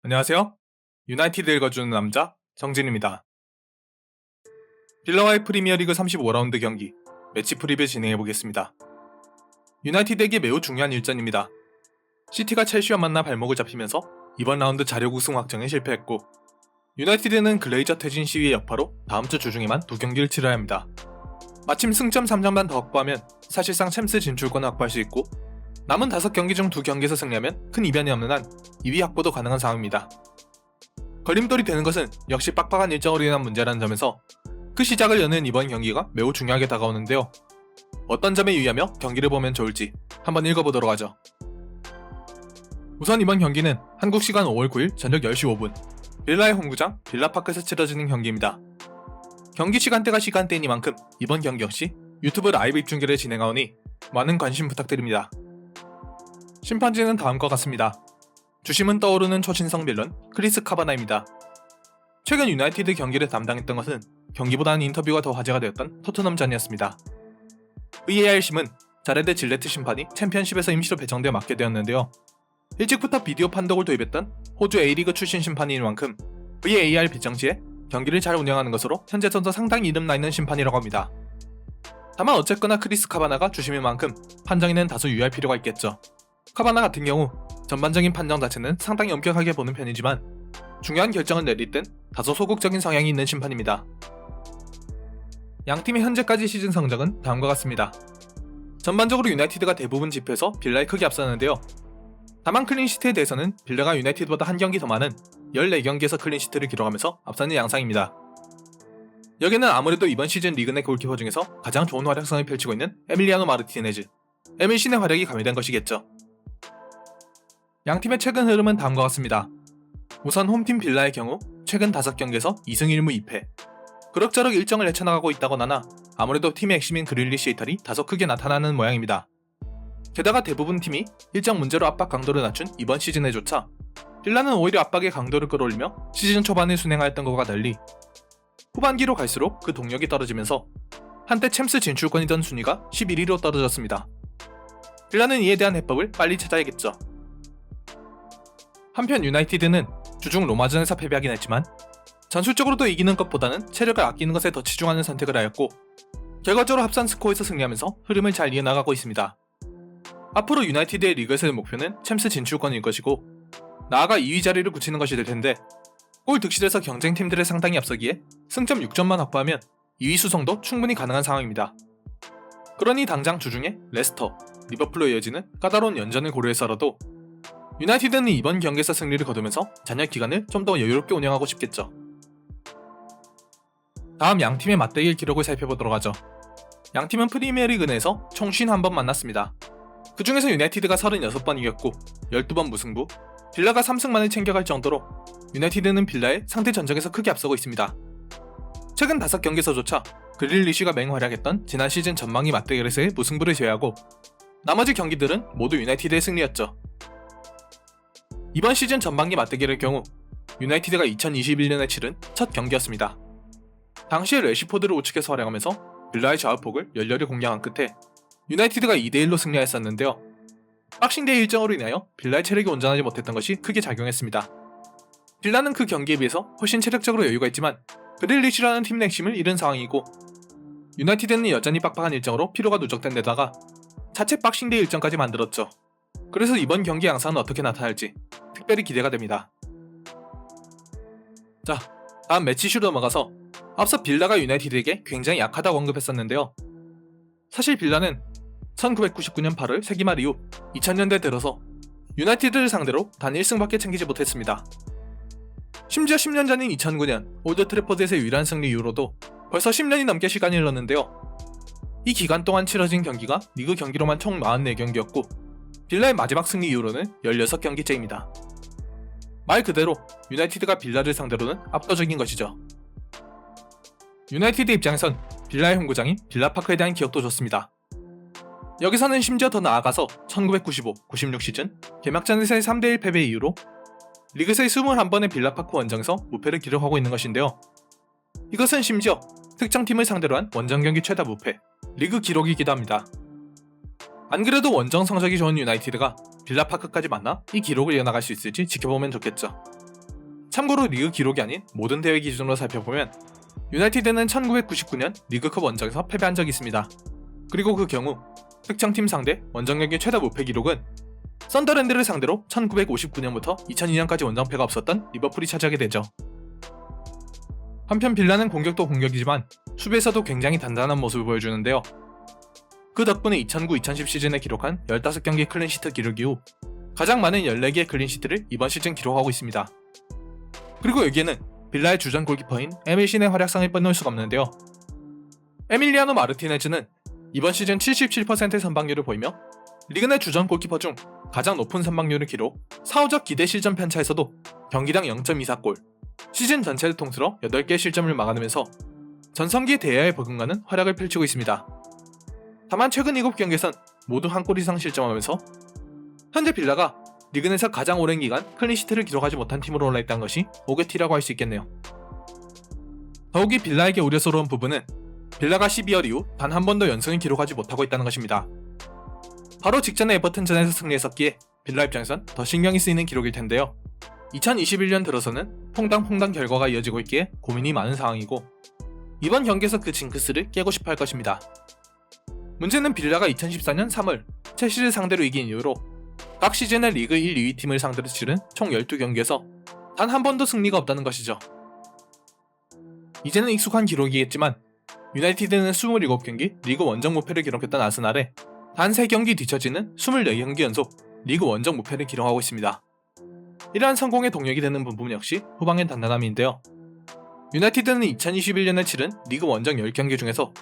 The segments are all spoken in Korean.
안녕하세요. 유나이티드 읽어주는 남자 정진입니다. 빌라와의 프리미어리그 35라운드 경기 매치 프리뷰 진행해보겠습니다. 유나이티드에게 매우 중요한 일전입니다. 시티가 첼시와 만나 발목을 잡히면서 이번 라운드 자력 우승 확정에 실패했고, 유나이티드는 글레이저 퇴진 시위의 여파로 다음 주 주중에만 2경기를 치러야 합니다. 마침 승점 3점만 더 확보하면 사실상 챔스 진출권을 확보할 수 있고, 남은 5경기 중 2경기에서 승리하면 큰 이변이 없는 한 2위 확보도 가능한 상황입니다. 걸림돌이 되는 것은 역시 빡빡한 일정으로 인한 문제라는 점에서 그 시작을 여는 이번 경기가 매우 중요하게 다가오는데요. 어떤 점에 유의하며 경기를 보면 좋을지 한번 읽어보도록 하죠. 우선 이번 경기는 한국 시간 5월 9일 저녁 10시 5분 빌라의 홈구장 빌라파크에서 치러지는 경기입니다. 경기 시간대가 시간대이니만큼 이번 경기 역시 유튜브 라이브 입중계를 진행하오니 많은 관심 부탁드립니다. 심판진은 다음과 같습니다. 주심은 떠오르는 초신성 빌런 크리스 카바나입니다. 최근 유나이티드 경기를 담당했던 것은 경기보다는 인터뷰가 더 화제가 되었던 토트넘전이었습니다. VAR심은 자레드 질레트 심판이 챔피언십에서 임시로 배정되어 맡게 되었는데요. 일찍부터 비디오 판독을 도입했던 호주 A리그 출신 심판인 만큼 VAR 배정 시에 경기를 잘 운영하는 것으로 현재전도 상당히 이름 나 있는 심판이라고 합니다. 다만 어쨌거나 크리스 카바나가 주심인 만큼 판정에는 다소 유의할 필요가 있겠죠. 카바나 같은 경우 전반적인 판정 자체는 상당히 엄격하게 보는 편이지만 중요한 결정을 내릴 땐 다소 소극적인 성향이 있는 심판입니다. 양팀의 현재까지 시즌 성적은 다음과 같습니다. 전반적으로 유나이티드가 대부분 지표에서 빌라에 크게 앞서는데요. 다만 클린시트에 대해서는 빌라가 유나이티드보다 한 경기 더 많은 14경기에서 클린시트를 기록하면서 앞서는 양상입니다. 여기는 아무래도 이번 시즌 리그 내 골키퍼 중에서 가장 좋은 활약성을 펼치고 있는 에밀리아노 마르티네즈, 에밀신의 활약이 가미된 것이겠죠. 양팀의 최근 흐름은 다음과 같습니다. 우선 홈팀 빌라의 경우 최근 5경기에서 2승 1무 2패, 그럭저럭 일정을 헤쳐나가고 있다고 하나 아무래도 팀의 핵심인 그릴리시의 이탈이 다소 크게 나타나는 모양입니다. 게다가 대부분 팀이 일정 문제로 압박 강도를 낮춘 이번 시즌에조차 빌라는 오히려 압박의 강도를 끌어올리며 시즌 초반에 순행하였던 것과 달리 후반기로 갈수록 그 동력이 떨어지면서 한때 챔스 진출권이던 순위가 11위로 떨어졌습니다. 빌라는 이에 대한 해법을 빨리 찾아야겠죠. 한편 유나이티드는 주중 로마전에서 패배하긴 했지만 전술적으로도 이기는 것보다는 체력을 아끼는 것에 더 치중하는 선택을 하였고, 결과적으로 합산 스코어에서 승리하면서 흐름을 잘 이어나가고 있습니다. 앞으로 유나이티드의 리그에서의 목표는 챔스 진출권일 것이고, 나아가 2위 자리를 굳히는 것이 될 텐데, 골 득실에서 경쟁팀들을 상당히 앞서기에 승점 6점만 확보하면 2위 수성도 충분히 가능한 상황입니다. 그러니 당장 주중에 레스터, 리버풀로 이어지는 까다로운 연전을 고려해서라도 유나이티드는 이번 경기에서 승리를 거두면서 잔여 기간을 좀 더 여유롭게 운영하고 싶겠죠. 다음 양팀의 맞대결 기록을 살펴보도록 하죠. 양팀은 프리미어리그 내에서 총 51번 만났습니다. 그 중에서 유나이티드가 36번 이겼고 12번 무승부, 빌라가 3승만을 챙겨갈 정도로 유나이티드는 빌라의 상대 전적에서 크게 앞서고 있습니다. 최근 5경기에서조차 그릴리시가 맹활약했던 지난 시즌 전망이 맞대결에서의 무승부를 제외하고 나머지 경기들은 모두 유나이티드의 승리였죠. 이번 시즌 전반기 맞대결의 경우 유나이티드가 2021년에 치른 첫 경기였습니다. 당시에 래시포드를 우측에서 활약하면서 빌라의 좌우폭을 열렬히 공략한 끝에 유나이티드가 2대1로 승리하였었는데요. 박싱데이 일정으로 인하여 빌라의 체력이 온전하지 못했던 것이 크게 작용했습니다. 빌라는 그 경기에 비해서 훨씬 체력적으로 여유가 있지만 그릴리시라는 팀 핵심을 잃은 상황이고, 유나이티드는 여전히 빡빡한 일정으로 피로가 누적된 데다가 자체 박싱데이 일정까지 만들었죠. 그래서 이번 경기 양상은 어떻게 나타날지 특별히 기대가 됩니다. 자, 다음 매치슈로 넘어가서 앞서 빌라가 유나이티드에게 굉장히 약하다고 언급했었는데요. 사실 빌라는 1999년 8월 세기말 이후 2000년대 들어서 유나이티드를 상대로 단 1승밖에 챙기지 못했습니다. 심지어 10년 전인 2009년 올드 트래포드에서의 유일한 승리 이후로도 벌써 10년이 넘게 시간이 흘렀는데요. 이 기간 동안 치러진 경기가 리그 경기로만 총 44경기였고 빌라의 마지막 승리 이후로는 16경기째입니다. 말 그대로 유나이티드가 빌라를 상대로는 압도적인 것이죠. 유나이티드 입장에선 빌라의 홈구장인 빌라파크에 대한 기억도 좋습니다. 여기서는 심지어 더 나아가서 1995-96 시즌 개막전에서의 3대1 패배 이후로 리그에서의 21번의 빌라파크 원정에서 무패를 기록하고 있는 것인데요. 이것은 심지어 특정 팀을 상대로 한 원정 경기 최다 무패, 리그 기록이기도 합니다. 안 그래도 원정 성적이 좋은 유나이티드가 빌라파크까지 만나 이 기록을 이어나갈 수 있을지 지켜보면 좋겠죠. 참고로 리그 기록이 아닌 모든 대회 기준으로 살펴보면 유나이티드는 1999년 리그컵 원정에서 패배한 적이 있습니다. 그리고 그 경우 특정팀 상대 원정 경기 최다 무패 기록은 썬더랜드를 상대로 1959년부터 2002년까지 원정패가 없었던 리버풀이 차지하게 되죠. 한편 빌라는 공격도 공격이지만 수비에서도 굉장히 단단한 모습을 보여주는데요. 그 덕분에 2009-2010 시즌에 기록한 15경기 클린시트 기록 이후 가장 많은 14개의 클린시트를 이번 시즌 기록하고 있습니다. 그리고 여기에는 빌라의 주전 골키퍼인 에밀신의 활약상을 빼놓을 수가 없는데요. 에밀리아노 마르티네즈는 이번 시즌 77%의 선방률을 보이며 리그 내 주전 골키퍼 중 가장 높은 선방률을 기록, 사후적 기대 실점 편차에서도 경기당 0.24골, 시즌 전체를 통틀어 8개의 실점을 막아내면서 전성기 대야에 버금가는 활약을 펼치고 있습니다. 다만 최근 7경기에선 모두 한 골 이상 실점하면서 현재 빌라가 리그 내에서 가장 오랜 기간 클린시트를 기록하지 못한 팀으로 올라있다는 것이 오게티라고 할 수 있겠네요. 더욱이 빌라에게 우려스러운 부분은 빌라가 12월 이후 단 한 번도 연승을 기록하지 못하고 있다는 것입니다. 바로 직전에 에버튼전에서 승리했었기에 빌라 입장에선 더 신경이 쓰이는 기록일 텐데요. 2021년 들어서는 퐁당퐁당 결과가 이어지고 있기에 고민이 많은 상황이고 이번 경기에서 그 징크스를 깨고 싶어 할 것입니다. 문제는 빌라가 2014년 3월 첼시를 상대로 이긴 이후로 각 시즌의 리그 1, 2위 팀을 상대로 치른 총 12경기에서 단 한 번도 승리가 없다는 것이죠. 이제는 익숙한 기록이겠지만 유나이티드는 27경기 리그 원정 무패를 기록했던 아스날에 단 3경기 뒤처지는 24경기 연속 리그 원정 무패를 기록하고 있습니다. 이러한 성공의 동력이 되는 부분 역시 후방의 단단함인데요. 유나이티드는 2021년에 치른 리그 원정 10경기 중에서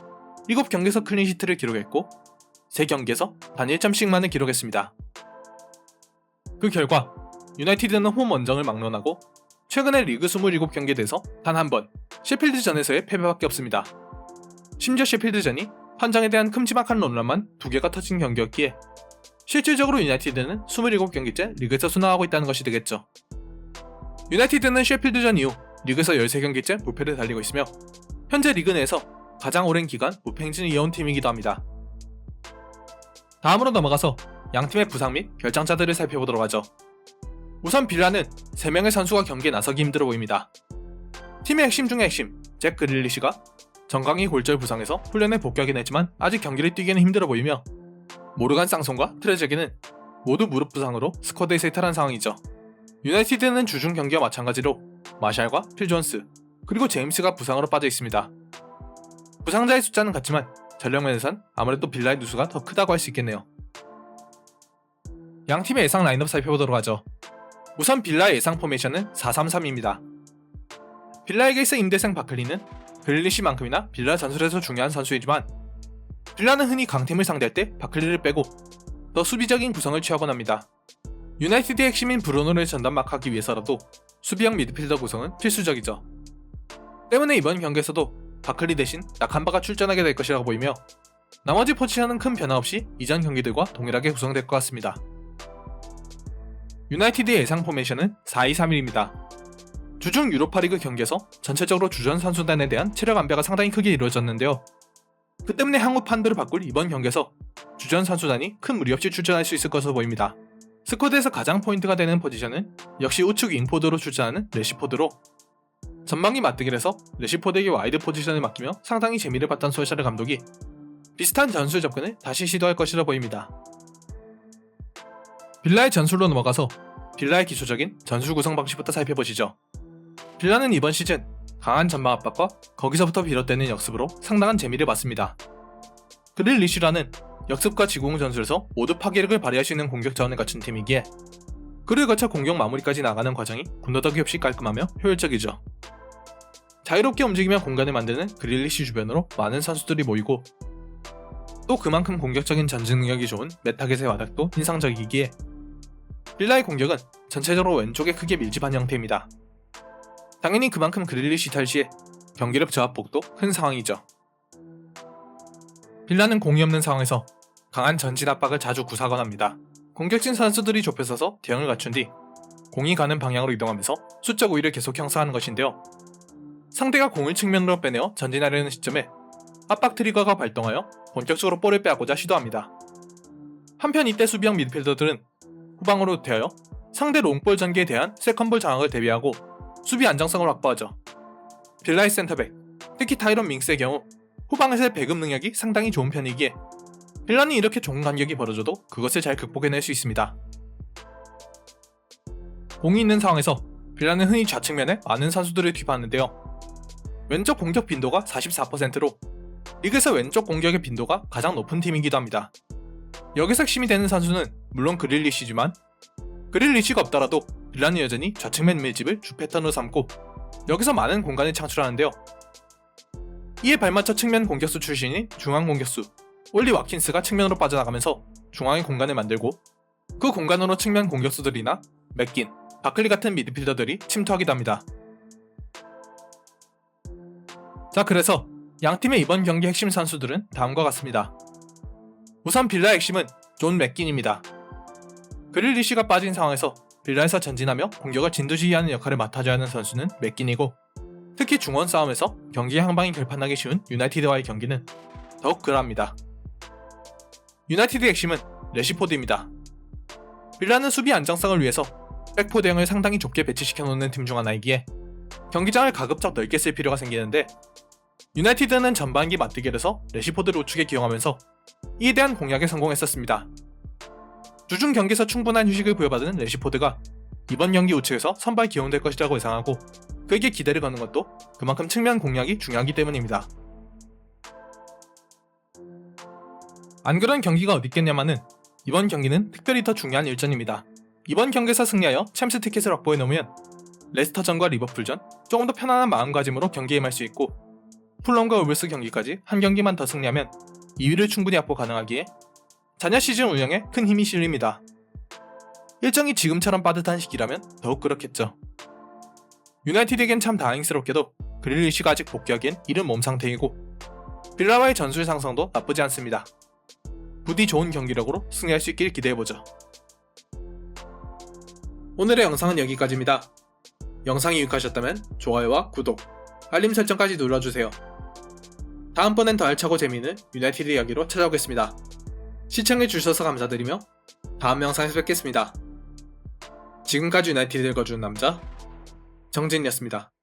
7경기에서 클린시트를 기록했고 3경기에서 단 1점씩만을 기록했습니다. 그 결과 유나이티드는 홈 원정을 막론하고 최근에 리그 27경기에 대해서 단 한 번 셰필드전에서의 패배밖에 없습니다. 심지어 셰필드전이 판정에 대한 큼지막한 논란만 2개가 터진 경기였기에 실질적으로 유나이티드는 27경기째 리그에서 순항하고 있다는 것이 되겠죠. 유나이티드는 셰필드전 이후 리그에서 13경기째 무패를 달리고 있으며 현재 리그 내에서 가장 오랜 기간 무패 행진을 이어온 팀이기도 합니다. 다음으로 넘어가서 양팀의 부상 및 결장자들을 살펴보도록 하죠. 우선 빌라는 3명의 선수가 경기에 나서기 힘들어 보입니다. 팀의 핵심 중의 핵심 잭 그릴리시가 정강이 골절 부상에서 훈련에 복귀하긴 했지만 아직 경기를 뛰기는 힘들어 보이며 모르간 쌍송과 트레제기는 모두 무릎 부상으로 스쿼드에서 이탈한 상황이죠. 유나이티드는 주중 경기와 마찬가지로 마샬과 필 존스 그리고 제임스가 부상으로 빠져 있습니다. 부상자의 숫자는 같지만 전력면에선 아무래도 빌라의 누수가 더 크다고 할 수 있겠네요. 양팀의 예상 라인업 살펴보도록 하죠. 우선 빌라의 예상 포메이션은 4-3-3입니다. 빌라에게 있어 임대생 바클리는 그릴리시만큼이나 빌라 전술에서 중요한 선수이지만 빌라는 흔히 강팀을 상대할 때 바클리를 빼고 더 수비적인 구성을 취하곤 합니다. 유나이티드의 핵심인 브루노를 전담막하기 위해서라도 수비형 미드필더 구성은 필수적이죠. 때문에 이번 경기에서도 바클리 대신 나칸바가 출전하게 될 것이라고 보이며 나머지 포지션은 큰 변화 없이 이전 경기들과 동일하게 구성될 것 같습니다. 유나이티드의 예상 포메이션은 4-2-3-1입니다. 주중 유로파리그 경기에서 전체적으로 주전 선수단에 대한 체력 안배가 상당히 크게 이루어졌는데요. 그 때문에 향후 판도를 바꿀 이번 경기에서 주전 선수단이 큰 무리 없이 출전할 수 있을 것으로 보입니다. 스쿼드에서 가장 포인트가 되는 포지션은 역시 우측 윙포드로 출전하는 레시포드로 전방위 맞대결에서 레시포드에게 와이드 포지션을 맡기며 상당히 재미를 봤던 솔샤르 감독이 비슷한 전술 접근을 다시 시도할 것이라 보입니다. 빌라의 전술로 넘어가서 빌라의 기초적인 전술 구성 방식부터 살펴보시죠. 빌라는 이번 시즌 강한 전방 압박과 거기서부터 비롯되는 역습으로 상당한 재미를 봤습니다. 그릴리시라는 역습과 지공 전술에서 모두 파괴력을 발휘할 수 있는 공격 자원을 갖춘 팀이기에 그를 거쳐 공격 마무리까지 나가는 과정이 군더더기 없이 깔끔하며 효율적이죠. 자유롭게 움직이며 공간을 만드는 그릴리시 주변으로 많은 선수들이 모이고 또 그만큼 공격적인 전진 능력이 좋은 메타겟의 와닥도 인상적이기에 빌라의 공격은 전체적으로 왼쪽에 크게 밀집한 형태입니다. 당연히 그만큼 그릴리시 탈시에 경기력 저하폭도 큰 상황이죠. 빌라는 공이 없는 상황에서 강한 전진 압박을 자주 구사하곤 합니다. 공격진 선수들이 좁혀서서 대응을 갖춘 뒤 공이 가는 방향으로 이동하면서 수적 우위를 계속 형성하는 것인데요. 상대가 공을 측면으로 빼내어 전진하려는 시점에 압박 트리거가 발동하여 본격적으로 볼을 빼앗고자 시도합니다. 한편 이때 수비형 미드필더들은 후방으로 대하여 상대 롱볼 전개에 대한 세컨볼 장악을 대비하고 수비 안정성을 확보하죠. 빌라의 센터백, 특히 타이런 밍스의 경우 후방에서의 배급 능력이 상당히 좋은 편이기에 빌라는 이렇게 좋은 간격이 벌어져도 그것을 잘 극복해낼 수 있습니다. 공이 있는 상황에서 빌라는 흔히 좌측면에 많은 선수들을 투입하는데요. 왼쪽 공격 빈도가 44%로 리그에서 왼쪽 공격의 빈도가 가장 높은 팀이기도 합니다. 여기서 핵심이 되는 선수는 물론 그릴리시지만 그릴리시가 없더라도 빌라는 여전히 좌측면 밀집을 주 패턴으로 삼고 여기서 많은 공간을 창출하는데요. 이에 발맞춰 측면 공격수 출신인 중앙 공격수 올리 와킨스가 측면으로 빠져나가면서 중앙의 공간을 만들고 그 공간으로 측면 공격수들이나 맥긴, 바클리 같은 미드필더들이 침투하기도 합니다. 자, 그래서 양팀의 이번 경기 핵심 선수들은 다음과 같습니다. 우선 빌라의 핵심은 존 맥긴입니다. 그릴리시가 빠진 상황에서 빌라에서 전진하며 공격을 진두지휘하는 역할을 맡아줘야 하는 선수는 맥긴이고, 특히 중원 싸움에서 경기의 항방이 결판나기 쉬운 유나이티드와의 경기는 더욱 그러합니다. 유나이티드의 핵심은 레시포드입니다. 빌라는 수비 안정성을 위해서 백포대형을 상당히 좁게 배치시켜놓는 팀 중 하나이기에 경기장을 가급적 넓게 쓸 필요가 생기는데, 유나이티드는 전반기 맞대결에서 레시포드를 우측에 기용하면서 이에 대한 공략에 성공했었습니다. 주중 경기에서 충분한 휴식을 부여받은 레시포드가 이번 경기 우측에서 선발 기용될 것이라고 예상하고 그에게 기대를 거는 것도 그만큼 측면 공략이 중요하기 때문입니다. 안 그런 경기가 어디 있겠냐마는 이번 경기는 특별히 더 중요한 일전입니다. 이번 경기에서 승리하여 챔스 티켓을 확보해 놓으면 레스터전과 리버풀전 조금 더 편안한 마음가짐으로 경기에 임할 수 있고, 풀럼과 울브스 경기까지 한 경기만 더 승리하면 2위를 충분히 확보 가능하기에 자녀 시즌 운영에 큰 힘이 실립니다. 일정이 지금처럼 빠듯한 시기라면 더욱 그렇겠죠. 유나이티드에겐 참 다행스럽게도 그릴리시가 아직 복귀하기엔 이른 몸 상태이고 빌라와의 전술 상성도 나쁘지 않습니다. 부디 좋은 경기력으로 승리할 수 있길 기대해보죠. 오늘의 영상은 여기까지입니다. 영상이 유익하셨다면 좋아요와 구독, 알림 설정까지 눌러주세요. 다음번엔 더 알차고 재미있는 유나이티드 이야기로 찾아오겠습니다. 시청해주셔서 감사드리며 다음 영상에서 뵙겠습니다. 지금까지 유나이티드를 거주는 남자 정진이었습니다.